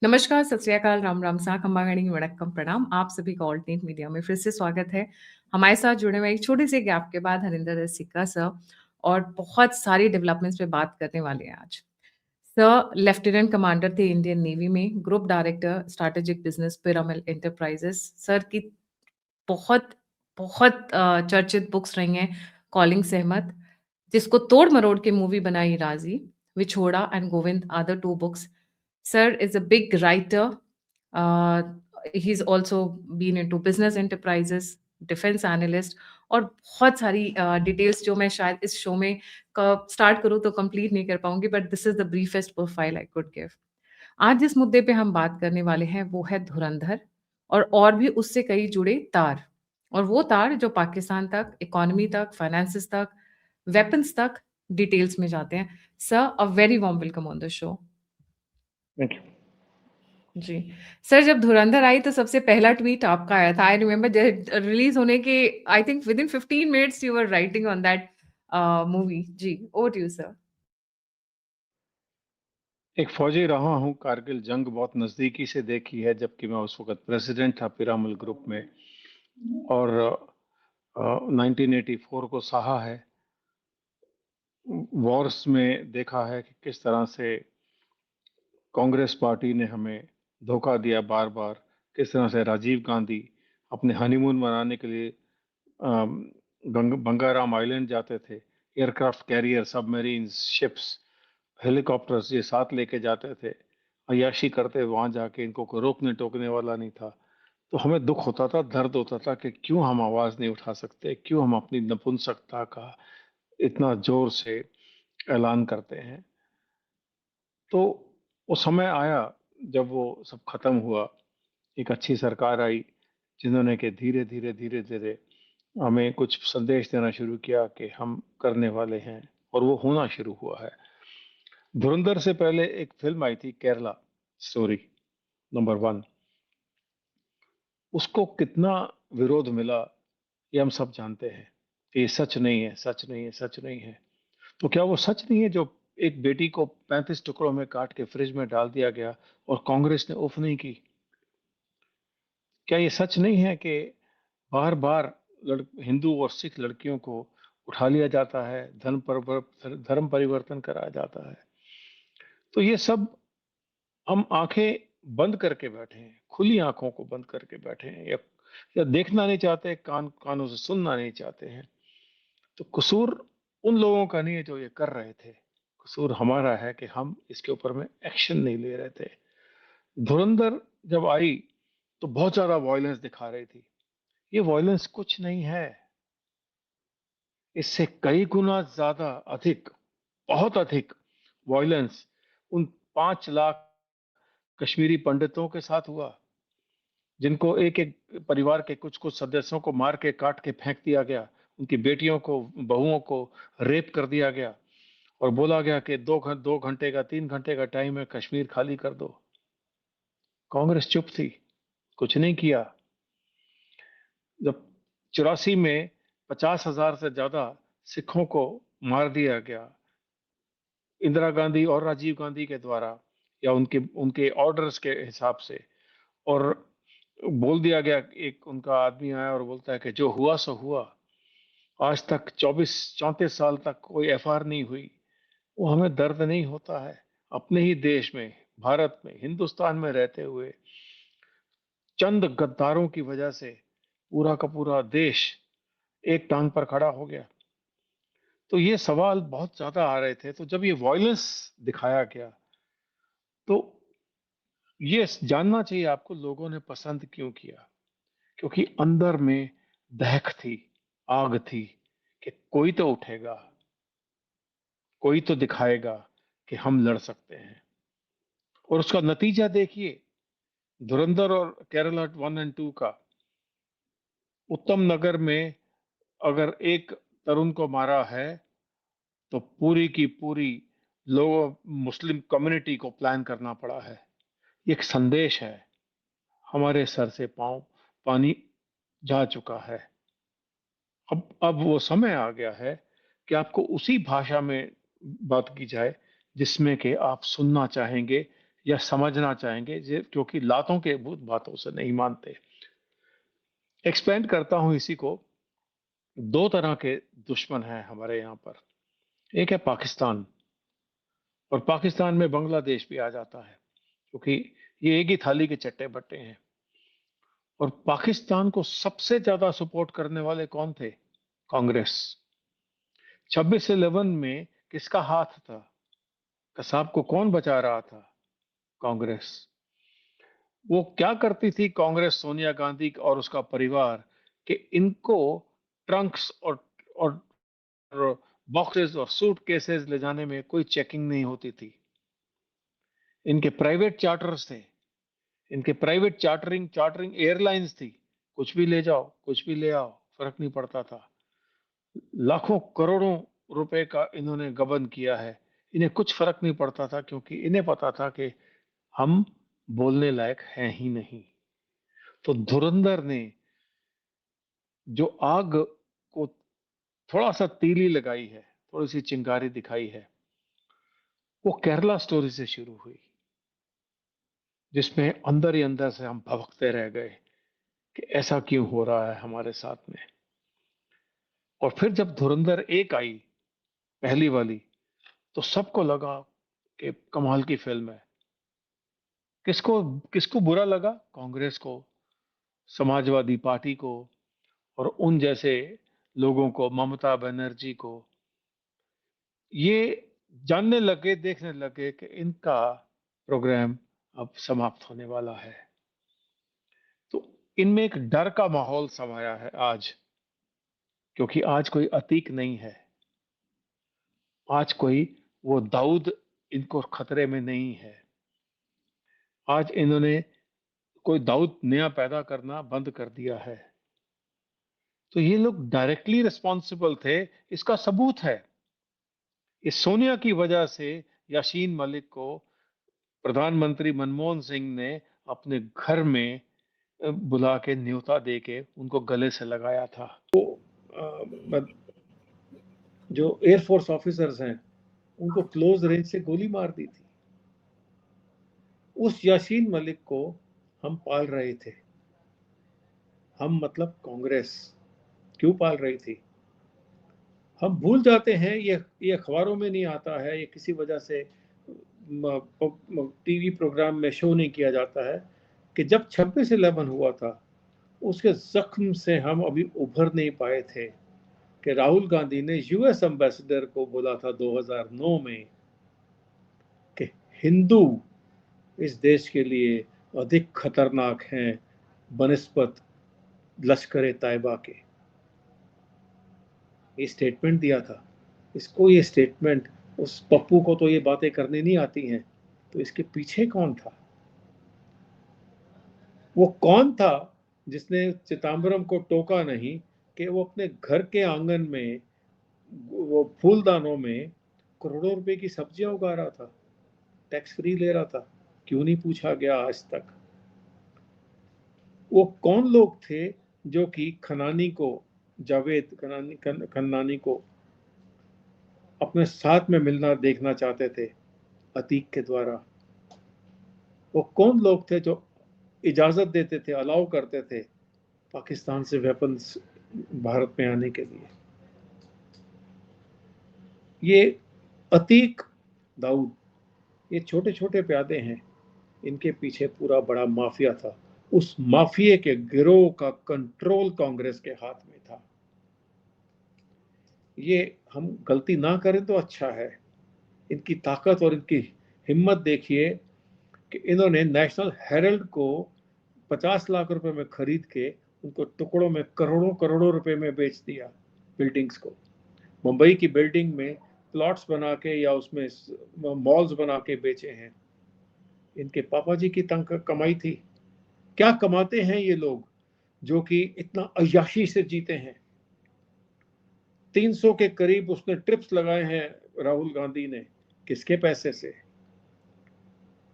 नमस्कार, सत श्री अकाल, राम राम, सा खम्बागणी वड़क्कम प्रणाम। आप सभी का ऑल्टरनेट मीडिया में फिर से स्वागत है। हमारे साथ जुड़े हुए एक छोटे से गैप के बाद हरिंदर रसिका सर और बहुत सारी डेवलपमेंट्स पे बात करने वाले हैं आज। सर लेफ्टिनेंट कमांडर थे इंडियन नेवी में, group director strategic business pyramid enterprises. Sir की बहुत बहुत चर्चित बुक्स रही हैं, कॉलिंग सहमत, जिसको तोड़ मरोड़ के मूवी बनाई Raazi, Vichhoda and Govind are the 2 books. Sir is a big writer. Uh, he's also been into business enterprises, defence analyst और बहुत सारी डिटेल्स जो मैं शायद इस शो में स्टार्ट करूँ तो कंप्लीट नहीं कर पाऊंगी, but this is the briefest profile I could give. आज जिस मुद्दे पे हम बात करने वाले हैं वो है धुरंधर और भी उससे कई जुड़े तार, और वो तार जो पाकिस्तान तक, इकोनॉमी तक, फाइनेंसिस तक, वेपन्स तक डिटेल्स में जाते हैं. Sir, a very warm welcome on the show. Thank you. जी। सर, जब धुरंधर आई तो सबसे पहला ट्वीट आपका आया था। आई रिमेंबर रिलीज़ होने के I think within 15 minutes you were writing on that movie. जी, ओवर टू यू सर। एक फौजी रहा हूँ, कारगिल जंग बहुत नज़दीकी से देखी है, जबकि मैं उस वक्त प्रेसिडेंट था पिरामल ग्रुप में, और 1984 को सहा है। वॉर्स में देखा है कि किस तरह से कांग्रेस पार्टी ने हमें धोखा दिया बार बार, किस तरह से राजीव गांधी अपने हनीमून मनाने के लिए बंगाराम आइलैंड जाते थे। Aircraft carrier, submarines, ships, helicopters ये साथ लेके जाते थे, अय्याशी करते वहां जाके, इनको कोई रोकने टोकने वाला नहीं था। तो हमें दुख होता था, दर्द होता था कि क्यों हम आवाज नहीं उठा सकते, क्यों हम अपनी नपुंसकता का इतना जोर से ऐलान करते हैं। तो वो समय आया जब वो सब खत्म हुआ, एक अच्छी सरकार आई जिन्होंने कि धीरे धीरे धीरे धीरे हमें कुछ संदेश देना शुरू किया कि हम करने वाले हैं, और वो होना शुरू हुआ है। धुरंधर से पहले एक फिल्म आई थी, केरला स्टोरी नंबर 1। उसको कितना विरोध मिला ये हम सब जानते हैं कि ये सच नहीं है, सच नहीं है, सच नहीं है। तो क्या वो सच नहीं है जो एक बेटी को 35 टुकड़ों में काट के फ्रिज में डाल दिया गया और कांग्रेस ने उफ नहीं की? क्या ये सच नहीं है कि बार बार हिंदू और सिख लड़कियों को उठा लिया जाता है, धर्म परिवर्तन कराया जाता है? तो ये सब हम आंखें बंद करके बैठे हैं, खुली आंखों को बंद करके बैठे हैं, या देखना नहीं चाहते, कानों से सुनना नहीं चाहते हैं। तो कसूर उन लोगों का नहीं है जो ये कर रहे थे, कसूर हमारा है कि हम इसके ऊपर में एक्शन नहीं ले रहे थे। धुरंधर जब आई तो बहुत ज्यादा वायलेंस दिखा रही थी। ये वायलेंस कुछ नहीं है, इससे कई गुना ज्यादा अधिक, बहुत अधिक वायलेंस उन 5 लाख कश्मीरी पंडितों के साथ हुआ, जिनको एक एक परिवार के कुछ कुछ सदस्यों को मार के काट के फेंक दिया गया, उनकी बेटियों को, बहुओं को रेप कर दिया गया, और बोला गया कि 2 घंटे का, 3 घंटे का टाइम है, कश्मीर खाली कर दो। कांग्रेस चुप थी, कुछ नहीं किया। जब 84 में 50,000 से ज्यादा सिखों को मार दिया गया इंदिरा गांधी और राजीव गांधी के द्वारा, या उनके उनके ऑर्डर्स के हिसाब से, और बोल दिया गया, एक उनका आदमी आया और बोलता है कि जो हुआ सो हुआ, आज तक 34 साल तक कोई एफआईआर नहीं हुई। वो हमें दर्द नहीं होता है अपने ही देश में, भारत में, हिंदुस्तान में रहते हुए चंद गद्दारों की वजह से पूरा का पूरा देश एक टांग पर खड़ा हो गया? तो ये सवाल बहुत ज्यादा आ रहे थे। तो जब ये वायलेंस दिखाया गया तो ये जानना चाहिए आपको, लोगों ने पसंद क्यों किया? क्योंकि अंदर में दहक थी, आग थी कि कोई तो उठेगा, कोई तो दिखाएगा कि हम लड़ सकते हैं। और उसका नतीजा देखिए, धुरंधर और केरला 1 और 2 का। उत्तम नगर में अगर एक तरुण को मारा है तो पूरी की पूरी लोग, मुस्लिम कम्युनिटी को प्लान करना पड़ा है। ये एक संदेश है, हमारे सर से पांव पानी जा चुका है। अब वो समय आ गया है कि आपको उसी भाषा में बात की जाए जिसमें कि आप सुनना चाहेंगे, या समझना चाहेंगे, क्योंकि लातों के भूत बातों से नहीं मानते। एक्सपेंड करता हूं इसी को। दो तरह के दुश्मन हैं हमारे यहाँ पर। एक है पाकिस्तान, और पाकिस्तान में बांग्लादेश भी आ जाता है, क्योंकि ये एक ही थाली के चट्टे बट्टे हैं। और पाकिस्तान को सबसे ज्यादा सपोर्ट करने वाले कौन थे? कांग्रेस। 26/11 में किसका हाथ था? कसाब को कौन बचा रहा था? कांग्रेस। वो क्या करती थी कांग्रेस, सोनिया गांधी और उसका परिवार, कि इनको ट्रंक्स और बॉक्सेस और सूट केसेस ले जाने में कोई चेकिंग नहीं होती थी। इनके प्राइवेट चार्टर्स थे, इनके प्राइवेट चार्टरिंग एयरलाइंस थी। कुछ भी ले जाओ, कुछ भी ले आओ, फर्क नहीं पड़ता था। लाखों करोड़ों रुपए का इन्होंने गबन किया है। इन्हें कुछ फर्क नहीं पड़ता था, क्योंकि इन्हें पता था कि हम बोलने लायक हैं ही नहीं। तो धुरंधर ने जो आग को थोड़ा सा तीली लगाई है, थोड़ी सी चिंगारी दिखाई है, वो केरला स्टोरी से शुरू हुई, जिसमें अंदर ही अंदर से हम भभकते रह गए कि ऐसा क्यों हो रहा है हमारे साथ में। और फिर जब धुरंधर एक आई, पहली वाली, तो सबको लगा कि कमाल की फिल्म है। किसको किसको बुरा लगा? कांग्रेस को, समाजवादी पार्टी को, और उन जैसे लोगों को, ममता बनर्जी को। ये जानने लगे, देखने लगे कि इनका प्रोग्राम अब समाप्त होने वाला है। तो इनमें एक डर का माहौल समाया है आज, क्योंकि आज कोई अतीक नहीं है। आज कोई वो दाऊद इनको खतरे में नहीं है। आज इन्होंने कोई दाऊद नया पैदा करना बंद कर दिया है। तो ये लोग डायरेक्टली रिस्पॉन्सिबल थे, इसका सबूत है। इस सोनिया की वजह से यासीन मलिक को प्रधानमंत्री मनमोहन सिंह ने अपने घर में बुला के न्योता दे के उनको गले से लगाया था। तो जो एयरफोर्स ऑफिसर्स हैं, उनको क्लोज रेंज से गोली मार दी थी। उस यासीन मलिक को हम पाल रहे थे। हम मतलब कांग्रेस क्यों पाल रही थी? हम भूल जाते हैं, ये अखबारों में नहीं आता है, ये किसी वजह से टीवी प्रोग्राम में शो नहीं किया जाता है, कि जब 26/11 हुआ था, उसके जख्म से हम अभी उभर नहीं पाए थे। कि राहुल गांधी ने यूएस एम्बेसडर को बोला था 2009 में कि हिंदू इस देश के लिए अधिक खतरनाक हैं बनिस्बत लश्कर तैयबा के। ये स्टेटमेंट दिया था। इसको ये स्टेटमेंट, उस पप्पू को तो ये बातें करनी नहीं आती हैं, तो इसके पीछे कौन था? वो कौन था जिसने चिदम्बरम को टोका नहीं कि वो अपने घर के आंगन में, वो फूलदानों में करोड़ों रुपए की सब्जियां उगा रहा था, टैक्स फ्री ले रहा था? क्यों नहीं पूछा गया आज तक? वो कौन लोग थे जो कि खनानी को, जावेद खन्नानी को अपने साथ में मिलना देखना चाहते थे अतीक के द्वारा? वो कौन लोग थे जो इजाजत देते थे, अलाउ करते थे पाकिस्तान से वेपन्स भारत में आने के लिए? ये अतीक, दाऊद, ये छोटे छोटे प्यादे हैं, इनके पीछे पूरा बड़ा माफिया था। उस माफिया के गिरोह का कंट्रोल कांग्रेस के हाथ में था। ये हम गलती ना करें तो अच्छा है। इनकी ताकत और इनकी हिम्मत देखिए कि इन्होंने नेशनल हेरल्ड को 50 लाख रुपए में खरीद के उनको टुकड़ों में करोड़ों करोड़ों रुपए में बेच दिया। बिल्डिंग्स को, मुंबई की बिल्डिंग में प्लॉट्स बना के या उसमें मॉल्स बना के बेचे हैं। इनके पापा जी की तंग कमाई थी। क्या कमाते हैं ये लोग जो कि इतना अय्याशी से जीते हैं? 300 के करीब उसने ट्रिप्स लगाए हैं राहुल गांधी ने, किसके पैसे से?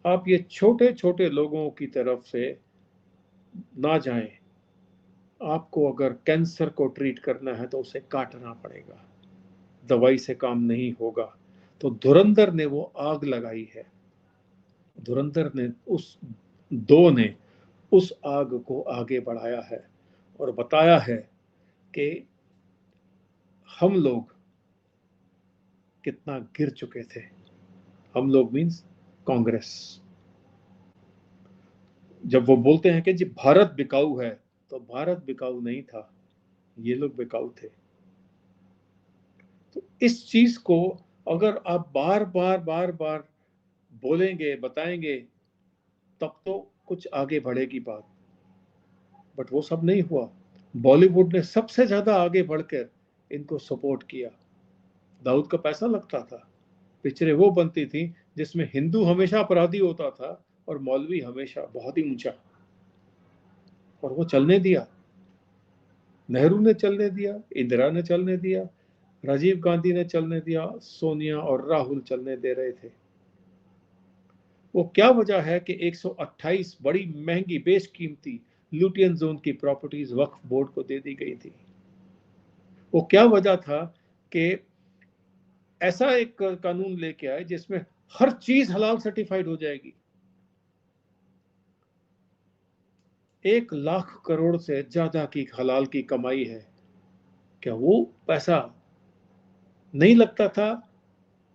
आप ये छोटे छोटे लोगों की तरफ से ना जाएं। आपको अगर कैंसर को ट्रीट करना है तो उसे काटना पड़ेगा, दवाई से काम नहीं होगा। तो धुरंधर ने वो आग लगाई है। धुरंधर ने उस दो ने उस आग को आगे बढ़ाया है और बताया है कि हम लोग कितना गिर चुके थे। हम लोग मीन्स कांग्रेस। जब वो बोलते हैं कि जी भारत बिकाऊ है, तो भारत बिकाऊ नहीं था, ये लोग बिकाऊ थे। तो इस चीज को अगर आप बार बार बार बार बोलेंगे, बताएंगे, तब तो कुछ आगे बढ़ेगी बात। बट वो सब नहीं हुआ। बॉलीवुड ने सबसे ज्यादा आगे बढ़कर इनको सपोर्ट किया। दाऊद का पैसा लगता था, पिक्चरें वो बनती थी जिसमें हिंदू हमेशा अपराधी होता था और मौलवी हमेशा बहुत ही ऊंचा, और वो चलने दिया। नेहरू ने चलने दिया, इंदिरा ने चलने दिया, राजीव गांधी ने चलने दिया, सोनिया और राहुल चलने दे रहे थे। वो क्या वजह है कि 128 बड़ी महंगी बेशकीमती लुटियन जोन की प्रॉपर्टीज वक्फ बोर्ड को दे दी गई थी? वो क्या वजह था कि ऐसा एक कानून लेके आए जिसमें हर चीज हलाल सर्टिफाइड हो जाएगी? 1 लाख करोड़ से ज्यादा की हलाल की कमाई है। क्या वो पैसा नहीं लगता था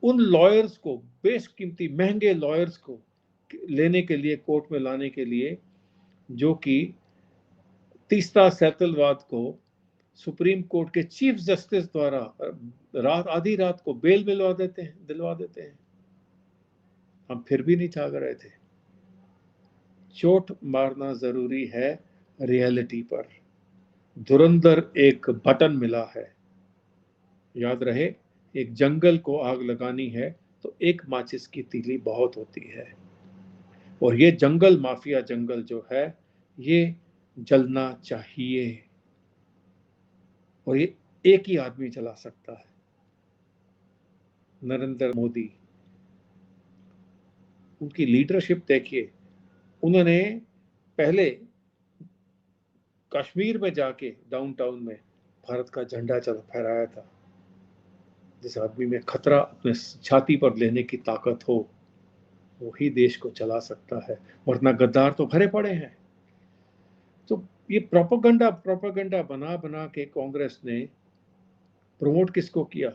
उन लॉयर्स को, बेशकीमती महंगे लॉयर्स को लेने के लिए, कोर्ट में लाने के लिए, जो कि तीसरा सैतलवाद को सुप्रीम कोर्ट के चीफ जस्टिस द्वारा रात आधी रात को बेल दिलवा देते हैं? हम फिर भी नहीं जाग रहे थे। चोट मारना जरूरी है रियलिटी पर। धुरंधर एक बटन मिला है। याद रहे, एक जंगल को आग लगानी है तो एक माचिस की तीली बहुत होती है, और ये जंगल माफिया जंगल जो है, ये जलना चाहिए। और ये एक ही आदमी चला सकता है, नरेंद्र मोदी। उनकी लीडरशिप देखिए। उन्होंने पहले कश्मीर में जाके डाउनटाउन में भारत का झंडा चल फहराया था। जिस आदमी में खतरा अपने छाती पर लेने की ताकत हो, वही देश को चला सकता है, वरना गद्दार तो भरे पड़े हैं। तो ये प्रोपेगेंडा प्रोपेगेंडा बना बना के कांग्रेस ने प्रमोट किसको किया?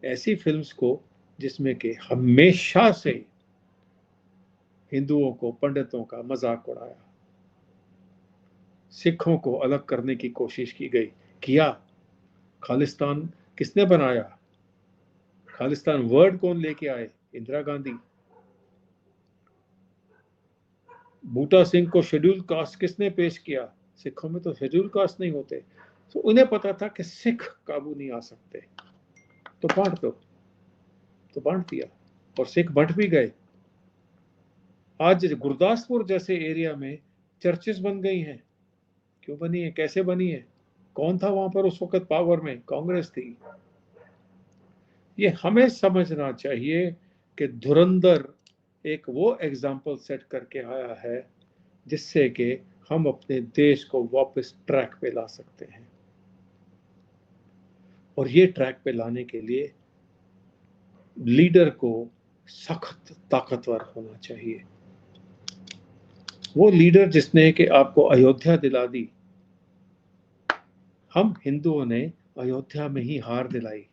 ऐसी फिल्म्स को जिसमें कि हमेशा से हिंदुओं को, पंडितों का मजाक उड़ाया, सिखों को अलग करने की कोशिश की गई। किया। खालिस्तान किसने बनाया? खालिस्तान वर्ड कौन लेके आए? इंदिरा गांधी। बूटा सिंह को शेड्यूल कास्ट किसने पेश किया? सिखों में तो शेड्यूल कास्ट नहीं होते। तो उन्हें पता था कि सिख काबू नहीं आ सकते, तो बांट दो। तो बांट दिया, और सिख बंट भी गए। आज गुरदासपुर जैसे एरिया में चर्चेस बन गई हैं। क्यों बनी है? कैसे बनी है? कौन था वहां पर उस वक्त पावर में? कांग्रेस थी। ये हमें समझना चाहिए कि धुरंधर एक वो एग्जाम्पल सेट करके आया है जिससे कि हम अपने देश को वापस ट्रैक पे ला सकते हैं। और ये ट्रैक पे लाने के लिए लीडर को सख्त ताकतवर होना चाहिए। वो लीडर जिसने कि आपको अयोध्या दिला दी। हम हिंदुओं ने अयोध्या में ही हार दिलाई।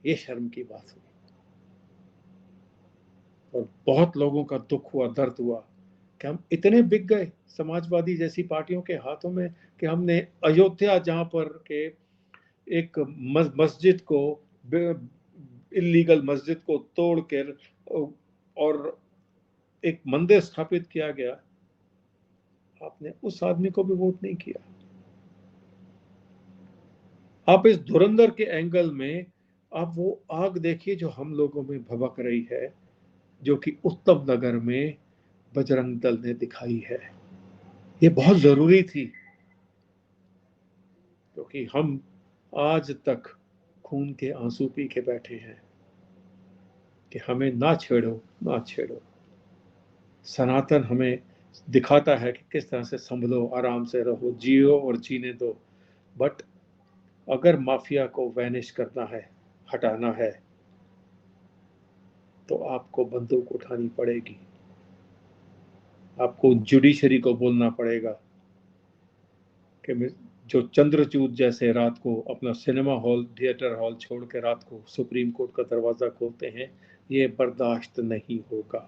ये शर्म की बात हुई, और बहुत लोगों का दुख हुआ, दर्द हुआ कि हम इतने बिक गए समाजवादी जैसी पार्टियों के हाथों में कि हमने अयोध्या, जहां पर के एक मस्जिद को, इलीगल मस्जिद को तोड़कर और एक मंदिर स्थापित किया गया, आपने उस आदमी को भी वोट नहीं किया। आप इस धुरंधर के एंगल में आप वो आग देखिए जो हम लोगों में भभक रही है, जो कि उत्तम नगर में बजरंग दल ने दिखाई है। ये बहुत जरूरी थी, क्योंकि हम आज तक खून के आंसू पी के बैठे हैं कि हमें ना छेड़ो, ना छेड़ो। सनातन हमें दिखाता है कि किस तरह से संभलो, आराम से रहो, जियो और जीने दो। बट अगर माफिया को वैनिश करना है, हटाना है, तो आपको बंदूक उठानी पड़ेगी, आपको जुडिशरी को बोलना पड़ेगा कि जो चंद्रचूड जैसे रात को अपना सिनेमा हॉल, थिएटर हॉल छोड़ के रात को सुप्रीम कोर्ट का दरवाजा खोलते हैं, ये बर्दाश्त नहीं होगा।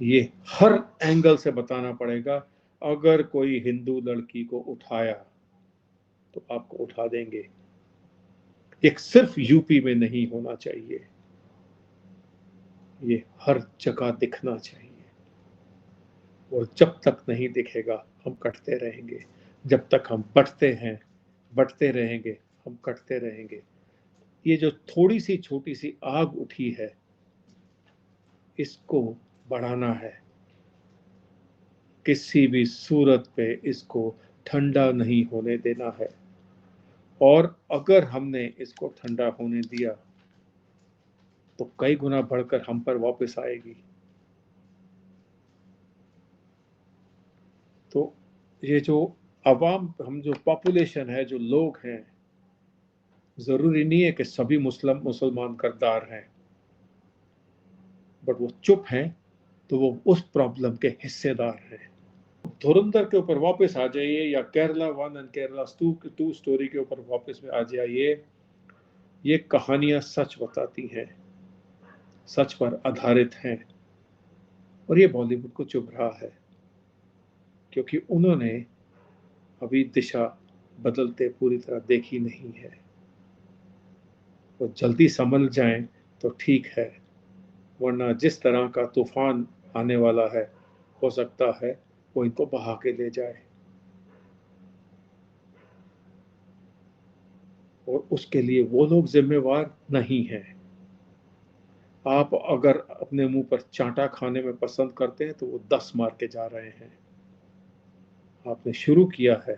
ये हर एंगल से बताना पड़ेगा। अगर कोई हिंदू लड़की को उठाया तो आपको उठा देंगे। एक सिर्फ यूपी में नहीं होना चाहिए, ये हर जगह दिखना चाहिए। और जब तक नहीं दिखेगा हम कटते रहेंगे, जब तक हम बढ़ते रहेंगे, हम कटते रहेंगे। ये जो थोड़ी सी छोटी सी आग उठी है, इसको बढ़ाना है, किसी भी सूरत पे इसको ठंडा नहीं होने देना है। और अगर हमने इसको ठंडा होने दिया तो कई गुना बढ़कर हम पर वापस आएगी। तो ये जो अवाम, हम जो पॉपुलेशन है, जो लोग हैं, जरूरी नहीं है कि सभी मुसलमान करदार हैं, बट वो चुप हैं तो वो उस प्रॉब्लम के हिस्सेदार हैं। धुरंधर के ऊपर वापस आ जाइए, या केरला 1 एंड केरला 2 स्टोरी के ऊपर वापस में आ जाइए। ये कहानियां सच बताती हैं, सच पर आधारित हैं, और ये बॉलीवुड को चुभ रहा है क्योंकि उन्होंने अभी दिशा बदलते पूरी तरह देखी नहीं है। वो जल्दी समझ जाएं तो ठीक है, वरना जिस तरह का तूफान आने वाला है, हो सकता है वो इनको बहा के ले जाए, और उसके लिए वो लोग जिम्मेवार नहीं हैं। आप अगर अपने मुंह पर चांटा खाने में पसंद करते हैं तो वो 10 मार के जा रहे हैं। आपने शुरू किया है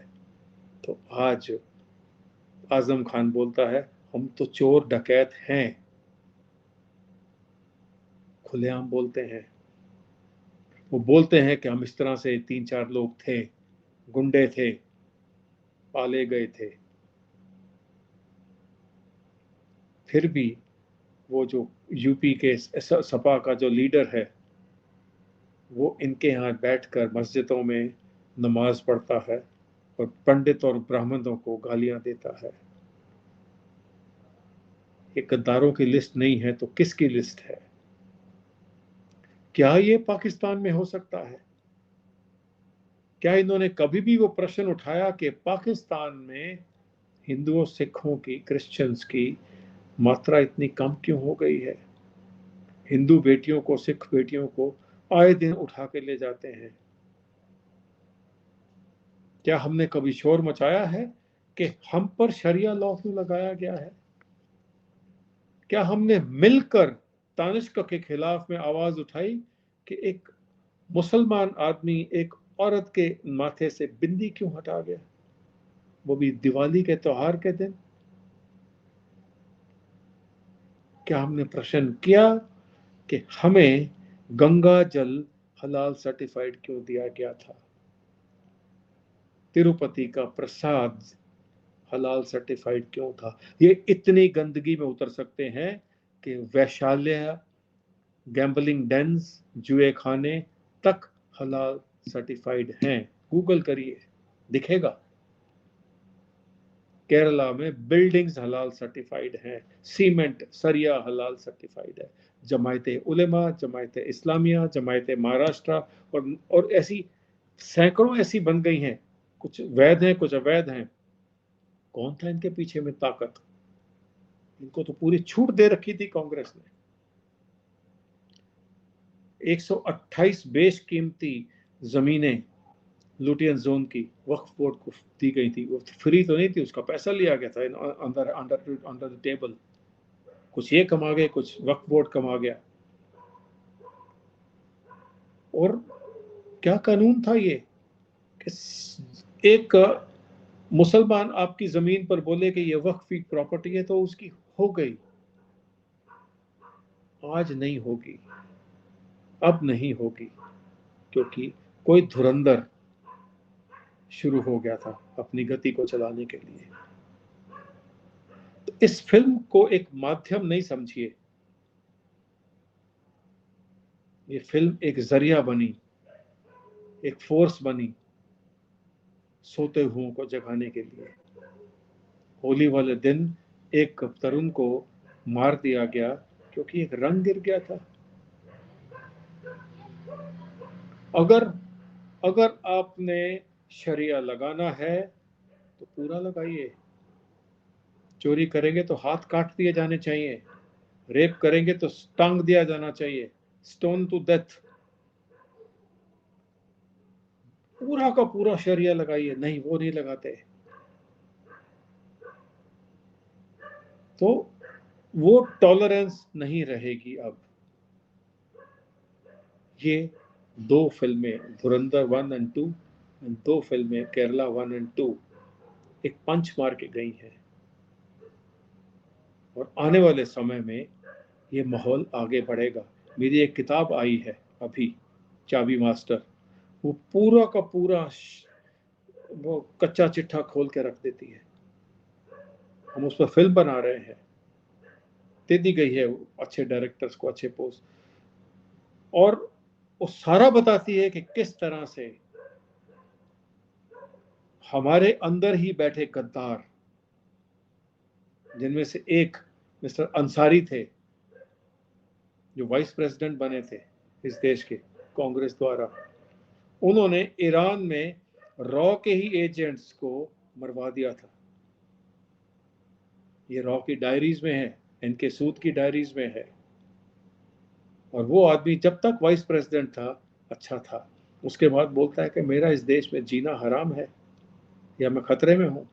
तो आज आजम खान बोलता है हम तो चोर डकैत हैं, खुलेआम बोलते हैं। वो बोलते हैं कि हम इस तरह से 3-4 लोग थे, गुंडे थे, पाले गए थे। फिर भी वो जो यूपी के सपा का जो लीडर है, वो इनके यहाँ बैठकर मस्जिदों में नमाज पढ़ता है और पंडित और ब्राह्मणों को गालियां देता है। ये गद्दारों की लिस्ट नहीं है तो किसकी लिस्ट है? क्या ये पाकिस्तान में हो सकता है? क्या इन्होंने कभी भी वो प्रश्न उठाया कि पाकिस्तान में हिंदुओं, सिखों की, क्रिश्चियंस की मात्रा इतनी कम क्यों हो गई है? हिंदू बेटियों को, सिख बेटियों को आए दिन उठा के ले जाते हैं। क्या हमने कभी शोर मचाया है कि हम पर शरिया लॉ क्यों लगाया गया है? क्या हमने मिलकर तानिष्क के खिलाफ में आवाज उठाई कि एक मुसलमान आदमी एक औरत के माथे से बिंदी क्यों हटा गया, वो भी दिवाली के त्योहार के दिन? क्या हमने प्रश्न किया कि हमें गंगा जल हलाल सर्टिफाइड क्यों दिया गया था? तिरुपति का प्रसाद हलाल सर्टिफाइड क्यों था? ये इतनी गंदगी में उतर सकते हैं कि वैशाल्य, गैम्बलिंग डेंस, जुए खाने तक हलाल सर्टिफाइड हैं। गूगल करिए, दिखेगा। केरला में बिल्डिंग्स हलाल सर्टिफाइड हैं, सीमेंट सरिया हलाल सर्टिफाइड है। जमायते उलेमा, जमायते इस्लामिया, जमायते महाराष्ट्र और ऐसी सैकड़ों ऐसी बन गई हैं। कुछ वैध हैं, कुछ अवैध हैं। कौन था इनके पीछे में ताकत? इनको तो पूरी छूट दे रखी थी कांग्रेस ने। 128 बेशकीमती जमीनें लुटियन जोन की वक्फ बोर्ड को दी गई थी। वो फ्री तो नहीं थी, उसका पैसा लिया गया था अंदर अंडर अंडर द टेबल। कुछ ये कमा गए, कुछ वक्फ बोर्ड कमा गया। और क्या कानून था ये कि एक मुसलमान आपकी जमीन पर बोले कि ये वक्फ प्रॉपर्टी है तो उसकी हो गई। आज नहीं होगी, अब नहीं होगी, क्योंकि कोई धुरंधर शुरू हो गया था अपनी गति को चलाने के लिए। तो तो इस फिल्म को एक माध्यम नहीं समझिए, ये फिल्म एक जरिया बनी, एक फोर्स बनी सोते हुओं को जगाने के लिए। होली वाले दिन एक तरुण को मार दिया गया क्योंकि एक रंग गिर गया था। अगर अगर आपने शरिया लगाना है तो पूरा लगाइए। चोरी करेंगे तो हाथ काट दिए जाने चाहिए, रेप करेंगे तो टांग दिया जाना चाहिए, स्टोन टू डेथ। पूरा का पूरा शरिया लगाइए, नहीं वो नहीं लगाते। तो वो टॉलरेंस नहीं रहेगी अब। ये दो फिल्में धुरंधर 1 एंड 2, दो फिल्में केरला 1 एंड 2 एक पंच मार के गई है। और आने वाले समय में ये माहौल आगे बढ़ेगा। मेरी एक किताब आई है अभी, चाबी मास्टर, वो पूरा का पूरा वो कच्चा चिट्ठा खोल के रख देती है। हम उस पर फिल्म बना रहे हैं, दे दी गई है अच्छे डायरेक्टर्स को, अच्छे पोस्ट, और वो सारा बताती है कि किस तरह से हमारे अंदर ही बैठे गद्दार, जिनमें से एक मिस्टर अंसारी थे जो वाइस प्रेसिडेंट बने थे इस देश के कांग्रेस द्वारा, उन्होंने ईरान में रॉ के ही एजेंट्स को मरवा दिया था। ये रॉ की डायरीज में है, इनके सूद की डायरीज में है। और वो आदमी जब तक वाइस प्रेसिडेंट था अच्छा था, उसके बाद बोलता है कि मेरा इस देश में जीना हराम है या मैं खतरे में हूं।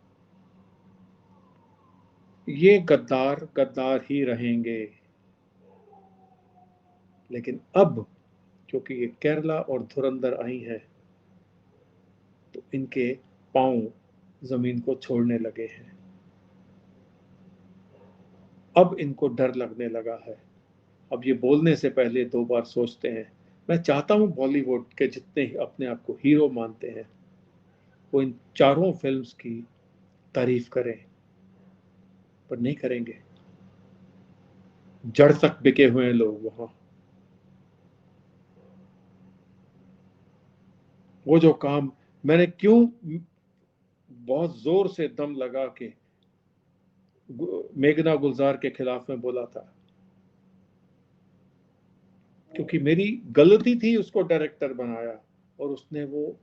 ये गद्दार गद्दार ही रहेंगे। लेकिन अब क्योंकि ये केरला और धुरंधर आई है तो इनके पांव जमीन को छोड़ने लगे हैं। अब इनको डर लगने लगा है। अब ये बोलने से पहले दो बार सोचते हैं। मैं चाहता हूं बॉलीवुड के जितने अपने आप को हीरो मानते हैं वो इन चारों फिल्म्स की तारीफ करें, पर नहीं करेंगे। जड़ तक बिके हुए हैं लोग वहां। वो जो काम मैंने क्यों बहुत जोर से दम लगा के मेघना गुलजार के खिलाफ में बोला था, क्योंकि मेरी गलती थी उसको डायरेक्टर बनाया और उसने वो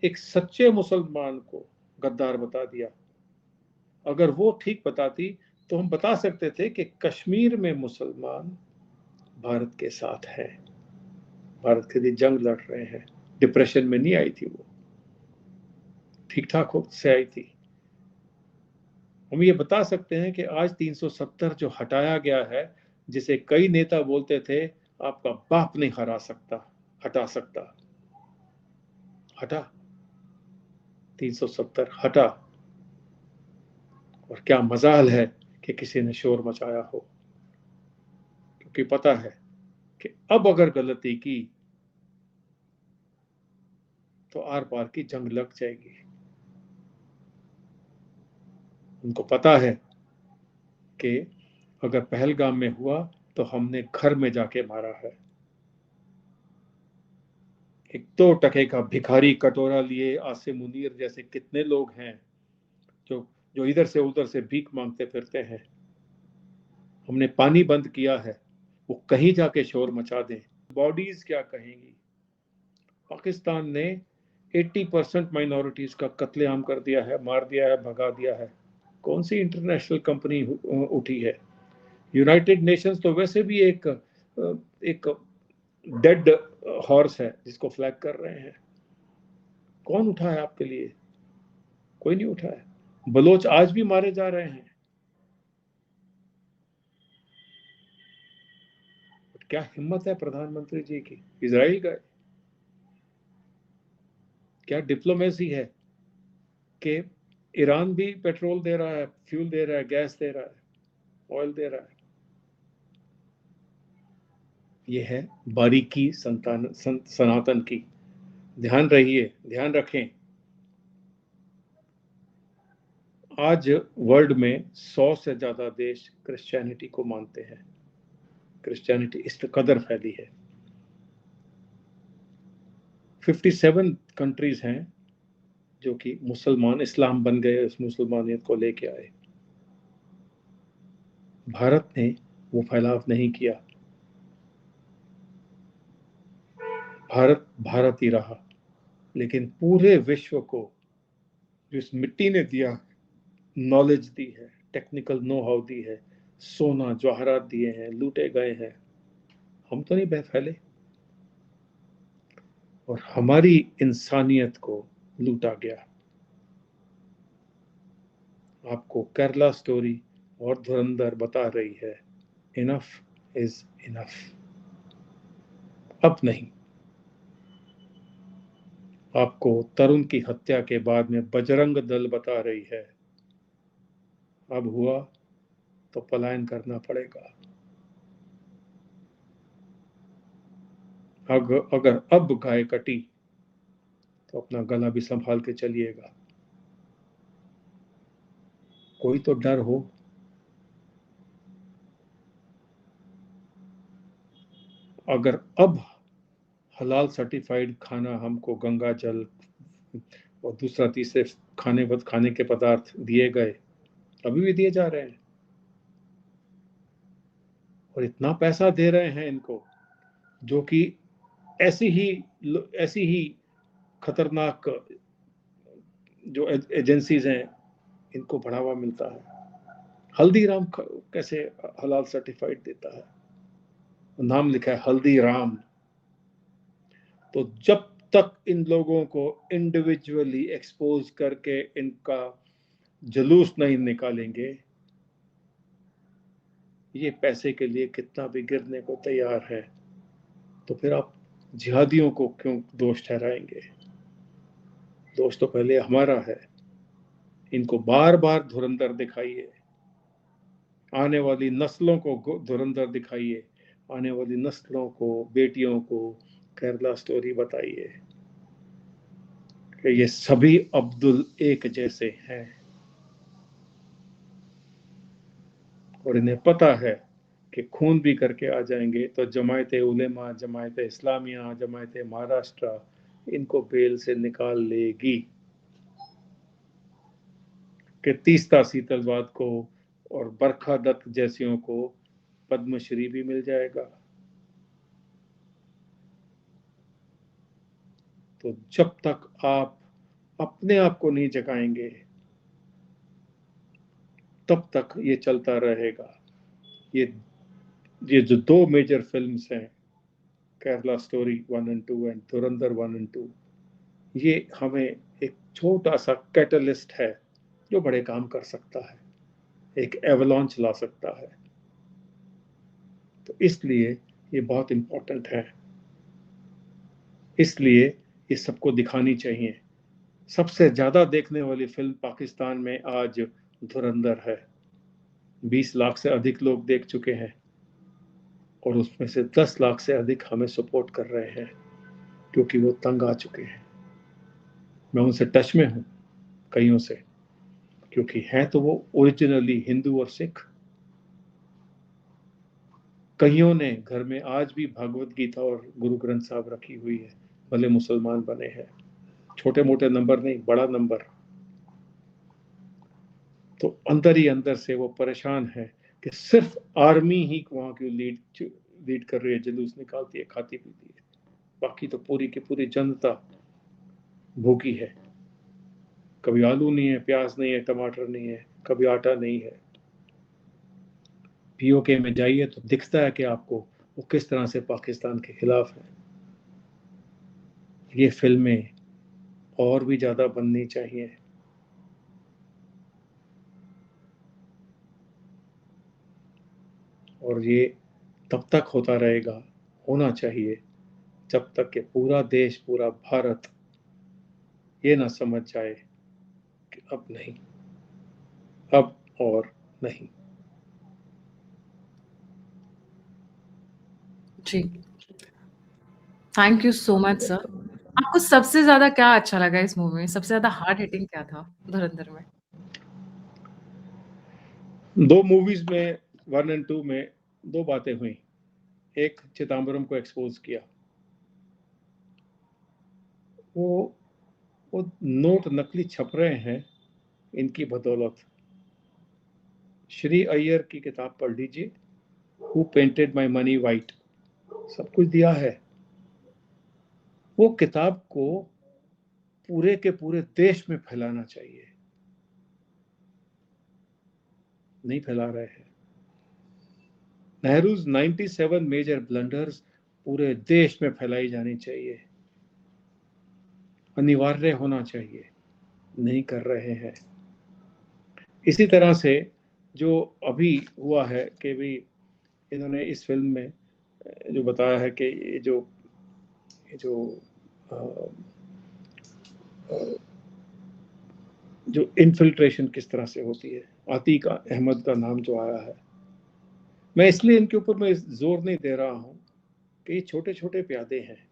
एक सच्चे मुसलमान को गद्दार बता दिया। अगर वो ठीक बताती तो हम बता सकते थे कि कश्मीर में मुसलमान भारत के साथ है, भारत के लिए जंग लड़ रहे हैं। डिप्रेशन में नहीं आई थी वो, ठीक ठाक से आई थी। हम ये बता सकते हैं कि आज 370 जो हटाया गया है, जिसे कई नेता बोलते थे आपका बाप नहीं हरा सकता, हटा सकता, हटा। 370 हटा। और क्या मजाल है कि किसी ने शोर मचाया हो, क्योंकि पता है कि अब अगर गलती की तो आर पार की जंग लग जाएगी। उनको पता है कि अगर पहलगाम में हुआ तो हमने घर में जाके मारा है। एक 2 टके का भिखारी कटोरा लिए आसिम मुनीर जैसे कितने लोग हैं जो जो इधर से उधर से भीख मांगते फिरते हैं। हमने पानी बंद किया है, वो कहीं जाके शोर मचा दें। बॉडीज क्या कहेंगी। पाकिस्तान ने 80% माइनॉरिटीज का कत्लेआम कर दिया है, मार दिया है, भगा दिया है। कौन सी इंटरनेशनल कंपनी उठी है। यूनाइटेड नेशंस तो वैसे भी एक डेड हॉर्स है जिसको फ्लैग कर रहे हैं। कौन उठा है आपके लिए। कोई नहीं उठा है। बलोच आज भी मारे जा रहे हैं। क्या हिम्मत है प्रधानमंत्री जी की, इजराइल गए। क्या डिप्लोमेसी है कि ईरान भी पेट्रोल दे रहा है, फ्यूल दे रहा है, गैस दे रहा है, ऑयल दे रहा है। यह है बारीकी सनातन की। ध्यान रहिए, ध्यान रखें। आज वर्ल्ड में 100 से ज्यादा देश क्रिश्चियनिटी को मानते हैं। क्रिश्चियनिटी इस कदर फैली है। 57 कंट्रीज हैं जो कि मुसलमान इस्लाम बन गए, उस मुसलमानियत को लेके आए। भारत ने वो फैलाव नहीं किया। भारत भारत ही रहा। लेकिन पूरे विश्व को जो इस मिट्टी ने दिया, नॉलेज दी है, टेक्निकल नो हाउ दी है, सोना जवाहरात दिए हैं, लूटे गए हैं, हम तो नहीं बह फैले। और हमारी इंसानियत को लूटा गया। आपको केरला स्टोरी और धुरंधर बता रही है, इनफ इज इनफ। अब नहीं। आपको तरुण की हत्या के बाद में बजरंग दल बता रही है, अब हुआ तो पलायन करना पड़ेगा। अगर अब गाय कटी तो अपना गला भी संभाल के चलिएगा। कोई तो डर हो। अगर अब हलाल सर्टिफाइड खाना हमको गंगा जल और दूसरा तीसरे खाने के पदार्थ दिए गए, अभी भी दिए जा रहे हैं, और इतना पैसा दे रहे हैं इनको, जो कि ऐसी ही खतरनाक जो एजेंसीज हैं, इनको बढ़ावा मिलता है। हल्दीराम कैसे हलाल सर्टिफाइड देता है? नाम लिखा है हल्दीराम। तो जब तक इन लोगों को इंडिविजुअली एक्सपोज करके इनका जुलूस नहीं निकालेंगे, ये पैसे के लिए कितना भी गिरने को तैयार है, तो फिर आप जिहादियों को क्यों दोष ठहराएंगे? दोष तो पहले हमारा है। इनको बार बार धुरंधर दिखाइए, आने वाली नस्लों को धुरंधर दिखाइए, आने वाली नस्लों को, बेटियों को केरला स्टोरी बताइए कि ये सभी अब्दुल एक जैसे हैं, और इन्हें पता है कि खून भी करके आ जाएंगे तो जमायत उलेमा, जमायत इस्लामिया, जमायत महाराष्ट्र इनको बेल से निकाल लेगी। कि तीस्ता सीतलवाद को और बरखा दत्त जैसियों को पद्मश्री भी मिल जाएगा। तो जब तक आप अपने आप को नहीं जगाएंगे, तब तक ये चलता रहेगा। ये जो दो मेजर फिल्म्स हैं, केरला स्टोरी 1 और 2 एंड धुरंधर 1 और 2, ये हमें एक छोटा सा कैटलिस्ट है जो बड़े काम कर सकता है, एक एवलॉन्च ला सकता है। तो इसलिए ये बहुत इंपॉर्टेंट है। इसलिए ये सबको दिखानी चाहिए। सबसे ज्यादा देखने वाली फिल्म पाकिस्तान में आज धुरंधर है। 20 लाख से अधिक लोग देख चुके हैं, और उसमें से 10 लाख से अधिक हमें सपोर्ट कर रहे हैं, क्योंकि वो तंग आ चुके हैं। मैं उनसे टच में हूं, कईयों से, क्योंकि हैं तो वो ओरिजिनली हिंदू और सिख। कईयों ने घर में आज भी भागवत गीता और गुरु ग्रंथ साहब रखी हुई है, भले मुसलमान बने हैं। छोटे मोटे नंबर नहीं, बड़ा नंबर। तो अंदर ही अंदर से वो परेशान है कि सिर्फ आर्मी ही वहां की लीड कर रही है, जुलूस निकालती है, खाती पीती है, बाकी तो पूरी की पूरी जनता भूखी है। कभी आलू नहीं है, प्याज नहीं है, टमाटर नहीं है, कभी आटा नहीं है। पीओके में जाइए तो दिखता है कि आपको वो किस तरह से पाकिस्तान के खिलाफ है। ये फिल्में और भी ज्यादा बननी चाहिए। और ये तब तक होता रहेगा, होना चाहिए, जब तक कि पूरा देश, पूरा भारत ये ना समझ जाए कि अब नहीं, अब और नहीं। जी, thank you so much sir. आपको सबसे ज़्यादा क्या अच्छा लगा इस मूवी में? सबसे ज़्यादा हार्ड हिटिंग क्या था धुरंधर में? दो मूवीज में 1 और 2 में दो बातें हुई। एक, चिदम्बरम को एक्सपोज किया। वो नोट नकली छप रहे हैं इनकी बदौलत। श्री अय्यर की किताब पढ़ लीजिए, who painted my money white, सब कुछ दिया है। वो किताब को पूरे के पूरे देश में फैलाना चाहिए, नहीं फैला रहे हैं। नेहरूज 97 मेजर ब्लंडर्स पूरे देश में फैलाई जानी चाहिए, अनिवार्य होना चाहिए, नहीं कर रहे हैं। इसी तरह से जो अभी हुआ है कि भी इन्होंने इस फिल्म में जो बताया है कि ये जो इन्फिल्ट्रेशन किस तरह से होती है, आतिक अहमद का नाम जो आया है, मैं इसलिए इनके ऊपर मैं जोर नहीं दे रहा हूं कि ये छोटे छोटे प्यादे हैं,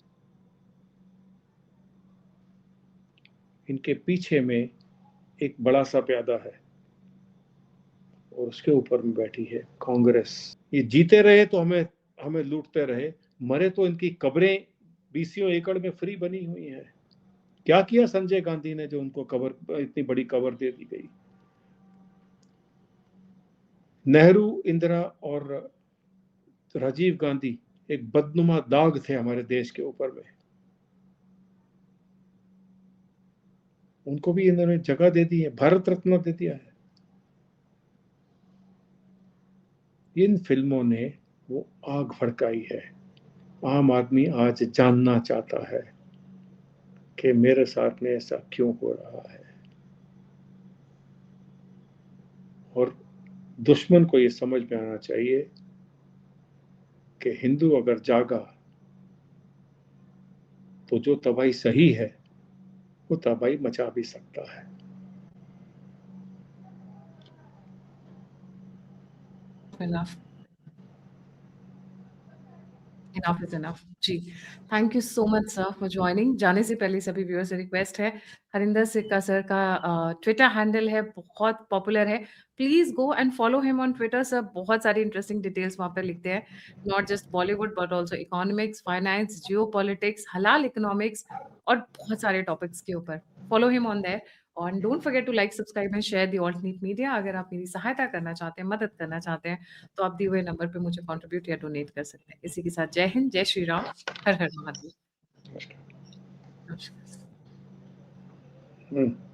इनके पीछे में एक बड़ा सा प्यादा है और उसके ऊपर में बैठी है कांग्रेस। ये जीते रहे तो हमें लूटते रहे, मरे तो इनकी कब्रें 20 एकड़ में फ्री बनी हुई हैं। क्या किया संजय गांधी ने जो उनको कब्र, इतनी बड़ी कब्र दे दी गई। नेहरू, इंदिरा और राजीव गांधी एक बदनुमा दाग थे हमारे देश के ऊपर में, उनको भी इन्होंने जगह दे दी है, भारत रत्न दे दिया है। इन फिल्मों ने वो आग भड़काई है। आम आदमी आज जानना चाहता है कि मेरे साथ में ऐसा क्यों हो रहा है, और दुश्मन को ये समझ में आना चाहिए कि हिंदू अगर जागा तो जो तबाही सही है वो तबाही मचा भी सकता है। इनफ इनफ इज इनफ जी। Thank you so much sir for joining. जाने से पहले सभी व्यूअर्स से रिक्वेस्ट है, हरिंदर सिक्का सर का ट्विटर हैंडल है, बहुत पॉपुलर है, please go and follow him on Twitter. Sir बहुत सारी इंटरेस्टिंग डिटेल्स वहाँ पे लिखते हैं, not just Bollywood but also economics, finance, geo politics, हलाल इकोनॉमिक्स और बहुत सारे टॉपिक्स के ऊपर। फॉलो हिम ऑन देयर और don't forget to like, subscribe and share the alternate media. अगर आप मेरी सहायता करना चाहते हैं, मदद करना चाहते हैं, तो आप दिए हुए नंबर पे मुझे कंट्रीब्यूट या डोनेट कर सकते हैं। इसी के साथ जय हिंद, जय श्री राम, हर हर महादेव। नमस्कार।